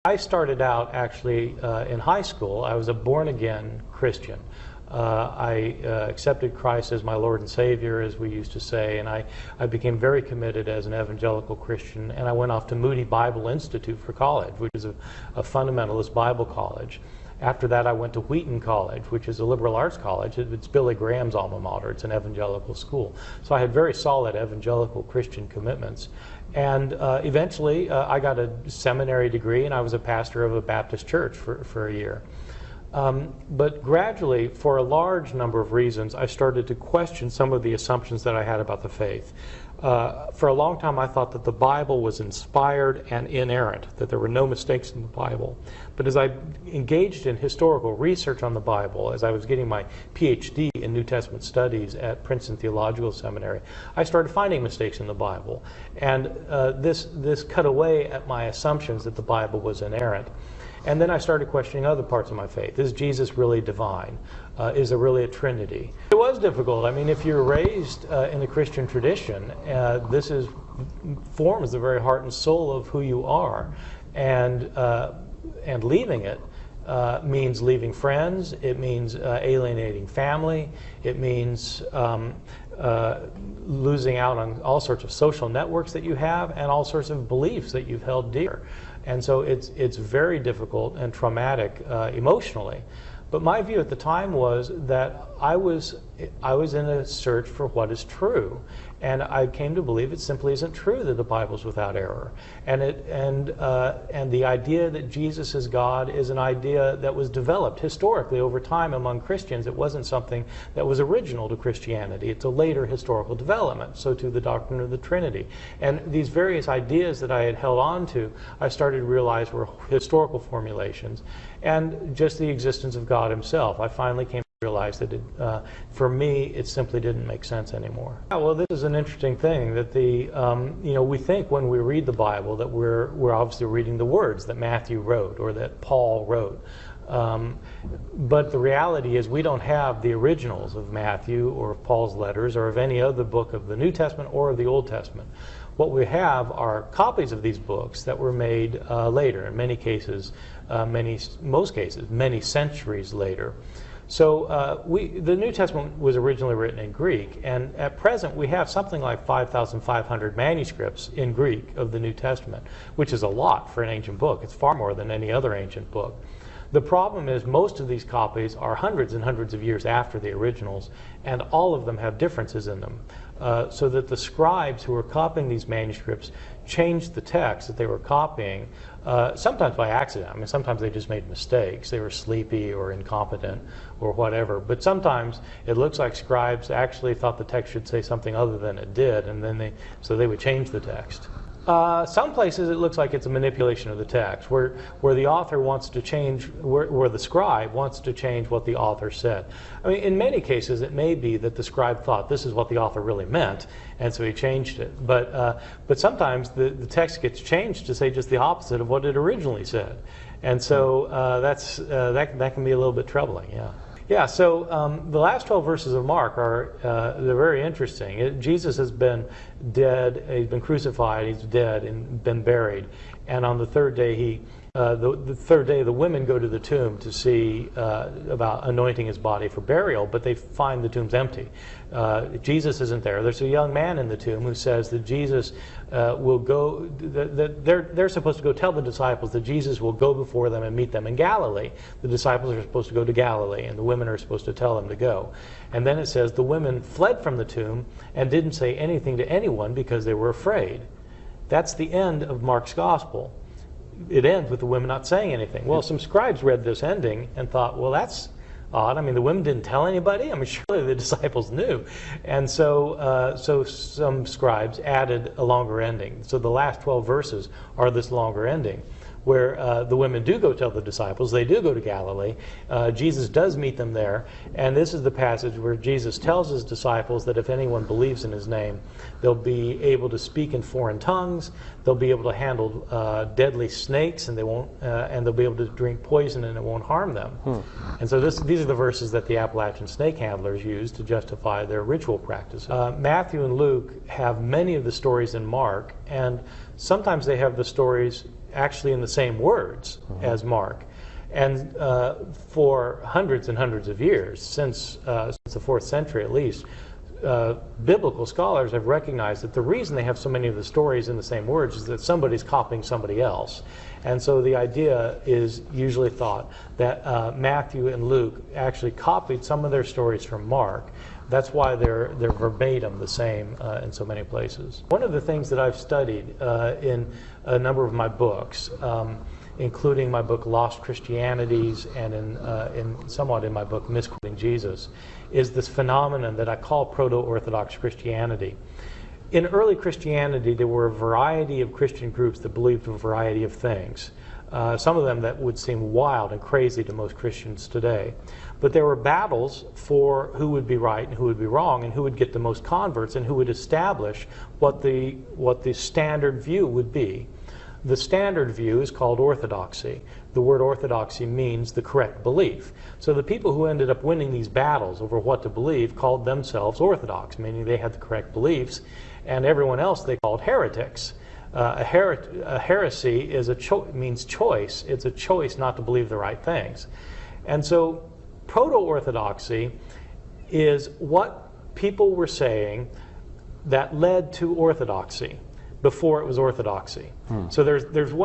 I started out actually in high school. I was a born-again Christian. I accepted Christ as my Lord and Savior, as we used to say, and I became very committed as an evangelical Christian, and I went off to Moody Bible Institute for college, which is a fundamentalist Bible college. After that, I went to Wheaton College, which is a liberal arts college. It's Billy Graham's alma mater. It's an evangelical school. So I had very solid evangelical Christian commitments. And eventually, I got a seminary degree, and I was a pastor of a Baptist church for a year. But gradually, for a large number of reasons, I started to question some of the assumptions that I had about the faith. For a long time, I thought that the Bible was inspired and inerrant, that there were no mistakes in the Bible. But as I engaged in historical research on the Bible, as I was getting my PhD in New Testament studies at Princeton Theological Seminary, I started finding mistakes in the Bible. And this cut away at my assumptions that the Bible was inerrant. And then I started questioning other parts of my faith. Is Jesus really divine? Is there really a Trinity? It was difficult. I mean, if you're raised in the Christian tradition, this forms the very heart and soul of who you are. And leaving it means leaving friends. It means alienating family. It means losing out on all sorts of social networks that you have and all sorts of beliefs that you've held dear. And so it's very difficult and traumatic emotionally. But my view at the time was that I was in a search for what is true, and I came to believe it simply isn't true that the Bible's without error. And the idea that Jesus is God is an idea that was developed historically over time among Christians. It wasn't something that was original to Christianity. It's a later historical development. So too the doctrine of the Trinity. And these various ideas that I had held on to, I started to realize were historical formulations, and just the existence of God himself. I finally came to realize that for me, it simply didn't make sense anymore. Well, this is an interesting thing that we think when we read the Bible that we're obviously reading the words that Matthew wrote or that Paul wrote. But the reality is we don't have the originals of Matthew or of Paul's letters or of any other book of the New Testament or of the Old Testament. What we have are copies of these books that were made later, in many cases, most cases, many centuries later. So the New Testament was originally written in Greek, and at present we have something like 5,500 manuscripts in Greek of the New Testament, which is a lot for an ancient book. It's far more than any other ancient book. The problem is most of these copies are hundreds and hundreds of years after the originals, and all of them have differences in them. So that the scribes who were copying these manuscripts changed the text that they were copying, sometimes by accident. I mean, sometimes they just made mistakes. They were sleepy or incompetent or whatever. But sometimes it looks like scribes actually thought the text should say something other than it did, and then so they would change the text. Some places it looks like it's a manipulation of the text, where the author wants to change, where the scribe wants to change what the author said. I mean, in many cases it may be that the scribe thought this is what the author really meant, and so he changed it. But sometimes the text gets changed to say just the opposite of what it originally said, and so that can be a little bit troubling. Yeah. Yeah, so the last 12 verses of Mark they're very interesting. Jesus has been dead, he's been crucified, he's dead and been buried. And on the third day, the third day, the women go to the tomb to see about anointing his body for burial, but they find the tomb's empty. Jesus isn't there. There's a young man in the tomb who says that Jesus will go, that they're supposed to go tell the disciples that Jesus will go before them and meet them in Galilee. The disciples are supposed to go to Galilee, and the women are supposed to tell them to go. And then it says the women fled from the tomb and didn't say anything to anyone because they were afraid. That's the end of Mark's gospel. It ends with the women not saying anything. Well, some scribes read this ending and thought, well, that's odd. I mean, the women didn't tell anybody. I mean, surely the disciples knew. And so some scribes added a longer ending. So the last 12 verses are this longer ending, where the women do go tell the disciples. They do go to Galilee. Jesus does meet them there. And this is the passage where Jesus tells his disciples that if anyone believes in his name, they'll be able to speak in foreign tongues. They'll be able to handle deadly snakes, and they'll be able to drink poison, and it won't harm them. And so these are the verses that the Appalachian snake handlers use to justify their ritual practices. Matthew and Luke have many of the stories in Mark, and sometimes they have the stories actually in the same words as Mark. And for hundreds and hundreds of years, since the 4th century at least, biblical scholars have recognized that the reason they have so many of the stories in the same words is that somebody's copying somebody else. And so the idea is usually thought that Matthew and Luke actually copied some of their stories from Mark. That's why they're verbatim the same in so many places. One of the things that I've studied in a number of my books, including my book Lost Christianities and somewhat in my book Misquoting Jesus, is this phenomenon that I call proto-Orthodox Christianity. In early Christianity, there were a variety of Christian groups that believed a variety of things. Some of them that would seem wild and crazy to most Christians today. But there were battles for who would be right and who would be wrong, and who would get the most converts, and who would establish what the standard view would be. The standard view is called orthodoxy. The word orthodoxy means the correct belief. So the people who ended up winning these battles over what to believe called themselves orthodox, meaning they had the correct beliefs, and everyone else they called heretics. A heresy is means choice. It's a choice not to believe the right things. And so proto-orthodoxy is what people were saying that led to orthodoxy before it was orthodoxy. So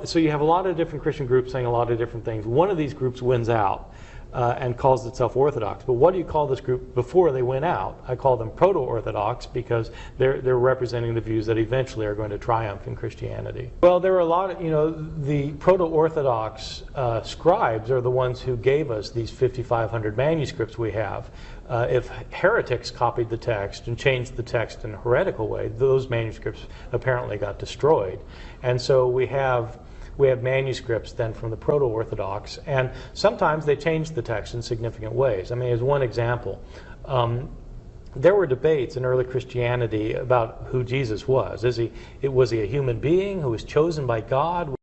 so you have a lot of different Christian groups saying a lot of different things. One of these groups wins out and calls itself orthodox. But what do you call this group before they win out? I call them proto-orthodox because they're representing the views that eventually are going to triumph in Christianity. Well, there are a lot of, the proto-orthodox scribes are the ones who gave us these 5,500 manuscripts we have. If heretics copied the text and changed the text in a heretical way, those manuscripts apparently got destroyed. And so we have manuscripts then from the proto-Orthodox, and sometimes they changed the text in significant ways. I mean, as one example, there were debates in early Christianity about who Jesus was. Was he a human being who was chosen by God?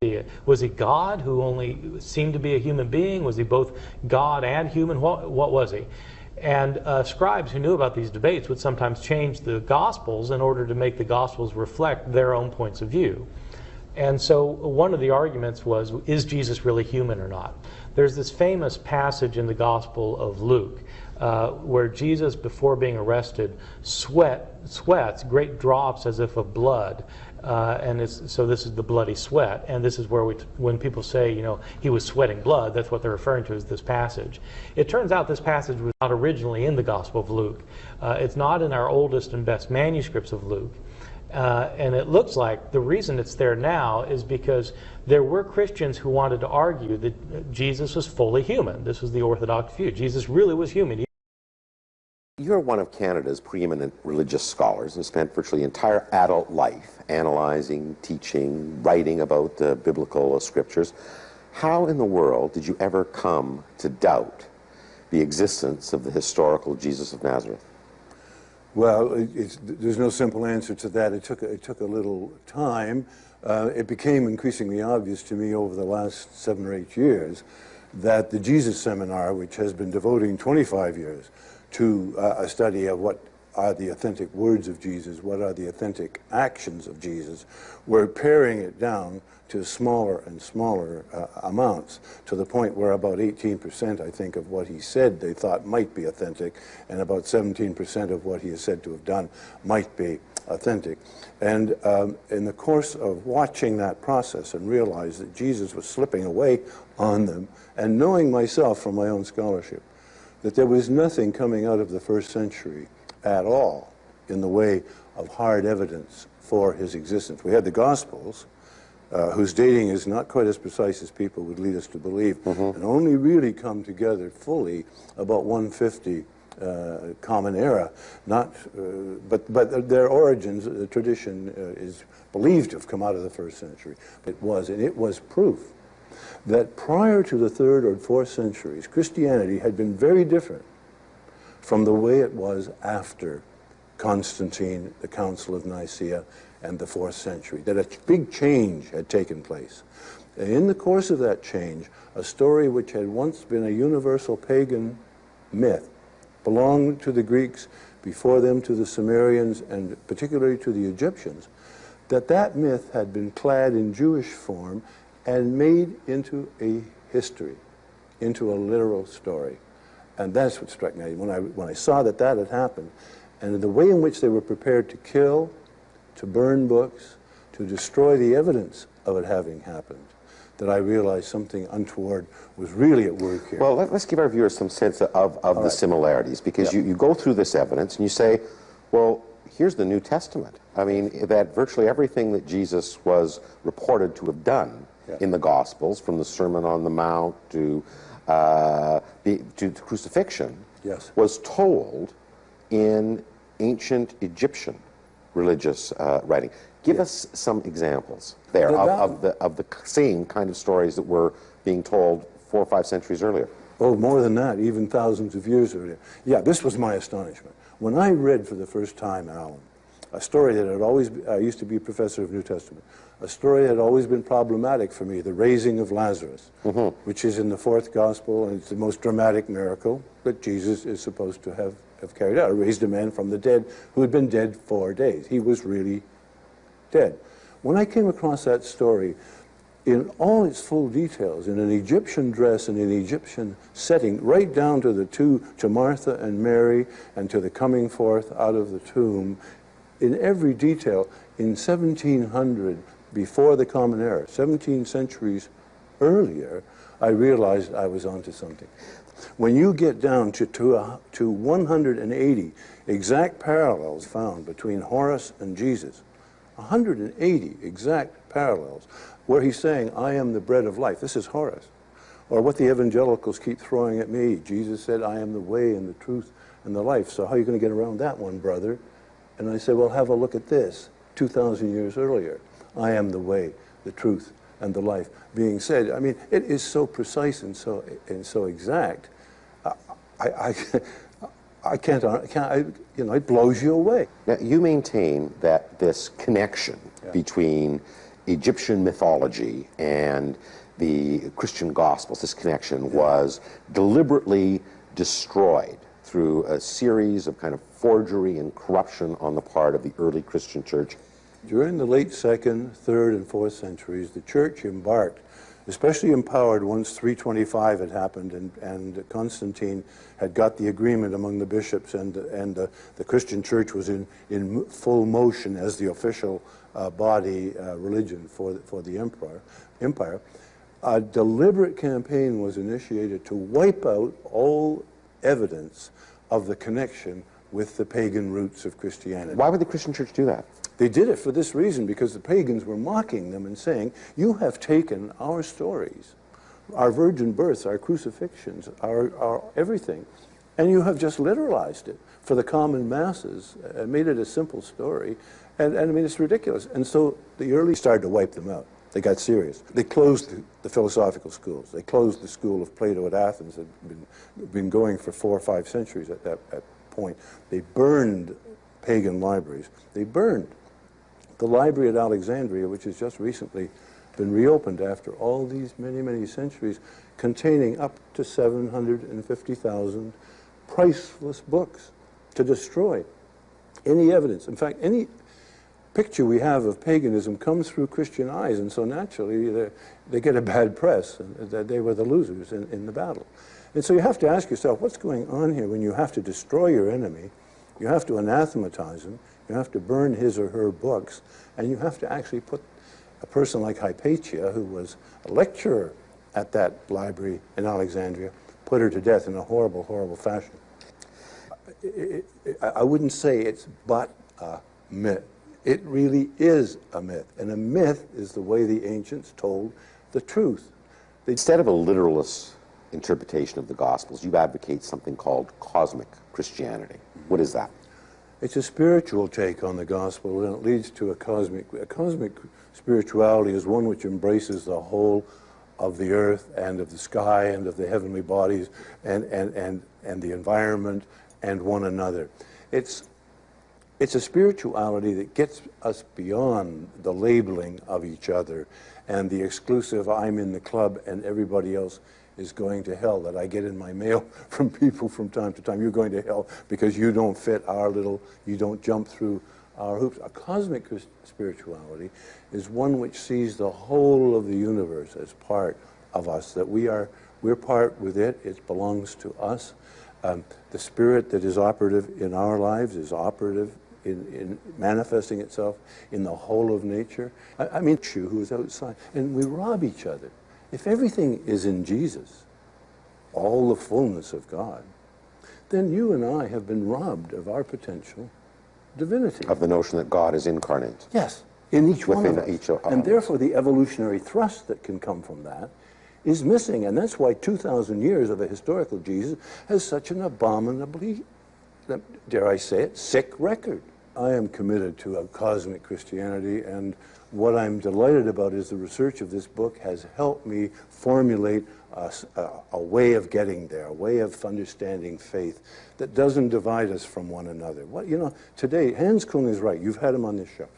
Was he God who only seemed to be a human being? Was he both God and human? What was he? And scribes who knew about these debates would sometimes change the Gospels in order to make the Gospels reflect their own points of view. And so one of the arguments was, is Jesus really human or not? There's this famous passage in the Gospel of Luke where Jesus, before being arrested, sweats great drops as if of blood. So this is the bloody sweat. And this is where when people say, he was sweating blood, that's what they're referring to as this passage. It turns out this passage was not originally in the Gospel of Luke. It's not in our oldest and best manuscripts of Luke. And it looks like the reason it's there now is because there were Christians who wanted to argue that Jesus was fully human. This was the Orthodox view. Jesus really was human. You're one of Canada's preeminent religious scholars and spent virtually entire adult life analyzing, teaching, writing about the biblical scriptures. How in the world did you ever come to doubt the existence of the historical Jesus of Nazareth? Well, there's no simple answer to that. It took a little time. It became increasingly obvious to me over the last 7 or 8 years that the Jesus Seminar, which has been devoting 25 years to a study of what are the authentic words of Jesus, what are the authentic actions of Jesus, we're paring it down to smaller and smaller amounts, to the point where about 18%, I think, of what he said they thought might be authentic, and about 17% of what he is said to have done might be authentic. And in the course of watching that process and realize that Jesus was slipping away on them, and knowing myself from my own scholarship that there was nothing coming out of the first century at all in the way of hard evidence for his existence. We had the Gospels, whose dating is not quite as precise as people would lead us to believe, and only really come together fully about 150 Common Era. But their origins, the tradition is believed to have come out of the first century. It was proof that prior to the 3rd or 4th centuries, Christianity had been very different from the way it was after Constantine, the Council of Nicaea, and the 4th century, that a big change had taken place. And in the course of that change, a story which had once been a universal pagan myth belonged to the Greeks, before them to the Sumerians, and particularly to the Egyptians, that myth had been clad in Jewish form and made into a history, into a literal story. And that's what struck me when I saw that that had happened, and the way in which they were prepared to kill, to burn books, to destroy the evidence of it having happened, that I realized something untoward was really at work here. Well, let's give our viewers some sense of the similarities, because you go through this evidence and you say, well, here's the New Testament. I mean, that virtually everything that Jesus was reported to have done in the Gospels, from the Sermon on the Mount to crucifixion, was told in ancient Egyptian religious writing. Give us some examples there of the same kind of stories that were being told 4 or 5 centuries earlier. Oh, more than that, even thousands of years earlier. Yeah, this was my astonishment. When I read for the first time, Alan, a story that had always, I used to be a professor of New Testament, a story that had always been problematic for me, the raising of Lazarus, which is in the 4th Gospel, and it's the most dramatic miracle that Jesus is supposed to have carried out. He raised a man from the dead who had been dead 4 days. He was really dead. When I came across that story, in all its full details, in an Egyptian dress and an Egyptian setting, right down to Martha and Mary and to the coming forth out of the tomb, in every detail, in 1700, before the Common Era, 17 centuries earlier, I realized I was onto something. When you get down to 180 exact parallels found between Horace and Jesus, 180 exact parallels, where he's saying, I am the bread of life. This is Horace. Or what the evangelicals keep throwing at me. Jesus said, I am the way and the truth and the life. So how are you going to get around that one, brother? And I say, well, have a look at this, 2,000 years earlier. I am the way, the truth, and the life being said. I mean, it is so precise and so exact. I can't, you know, it blows you away. Now, you maintain that this connection between Egyptian mythology and the Christian Gospels, this connection was deliberately destroyed through a series of kind of forgery and corruption on the part of the early Christian church. During the late 2nd, 3rd, and 4th centuries, the church embarked, especially empowered once 325 had happened and Constantine had got the agreement among the bishops and the Christian church was in full motion as the official body religion for the empire. A deliberate campaign was initiated to wipe out all evidence of the connection with the pagan roots of Christianity. Why would the Christian church do that? They did it for this reason, because the pagans were mocking them and saying, you have taken our stories, our virgin births, our crucifixions, our everything, and you have just literalized it for the common masses and made it a simple story. And I mean, it's ridiculous. And so the early started to wipe them out. They got serious. They closed the philosophical schools. They closed the school of Plato at Athens that had been going for 4 or 5 centuries at that point. They burned pagan libraries. They burned the library at Alexandria, which has just recently been reopened after all these many, many centuries, containing up to 750,000 priceless books, to destroy any evidence. In fact, any picture we have of paganism comes through Christian eyes, and so naturally they get a bad press, that they were the losers in the battle. And so you have to ask yourself, what's going on here when you have to destroy your enemy, you have to anathematize him, you have to burn his or her books, and you have to actually put a person like Hypatia, who was a lecturer at that library in Alexandria, put her to death in a horrible, horrible fashion. I wouldn't say it's but a myth. It really is a myth, and a myth is the way the ancients told the truth. Instead of a literalist interpretation of the Gospels, you advocate something called cosmic Christianity. What is that? It's a spiritual take on the gospel, and it leads to a cosmic spirituality is one which embraces the whole of the earth and of the sky and of the heavenly bodies and the environment and one another. It's a spirituality that gets us beyond the labeling of each other and the exclusive I'm in the club and everybody else is going to hell that I get in my mail from people from time to time. You're going to hell because you don't fit our little, you don't jump through our hoops. A cosmic spirituality is one which sees the whole of the universe as part of us, that we're part with it, it belongs to us. The spirit that is operative in our lives is operative in manifesting itself in the whole of nature. I mean, you who is outside, and we rob each other. If everything is in Jesus, all the fullness of God, then you and I have been robbed of our potential divinity. Of the notion that God is incarnate. Yes, in each one of us. Each of and us. therefore the evolutionary thrust that can come from that is missing. And that's why 2,000 years of a historical Jesus has such an abominably, dare I say it, sick record. I am committed to a cosmic Christianity, and what I'm delighted about is the research of this book has helped me formulate a way of getting there, a way of understanding faith that doesn't divide us from one another. Today, Hans Kung is right. You've had him on this show.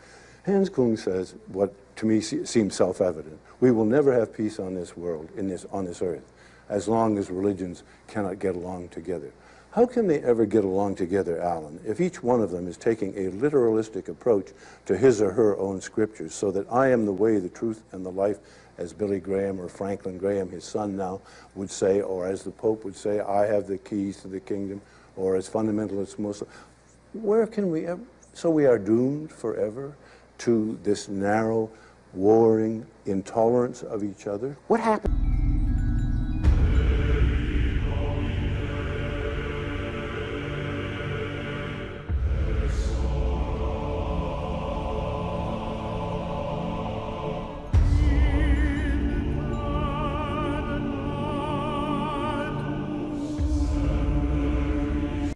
Hans Kung says what to me seems self-evident. We will never have peace on this world, on this earth, as long as religions cannot get along together. How can they ever get along together, Alan, if each one of them is taking a literalistic approach to his or her own scriptures, so that I am the way, the truth, and the life, as Billy Graham or Franklin Graham, his son now, would say, or as the Pope would say, I have the keys to the kingdom, or as fundamentalists Muslim. Where can we ever? So we are doomed forever to this narrow, warring intolerance of each other. What happened?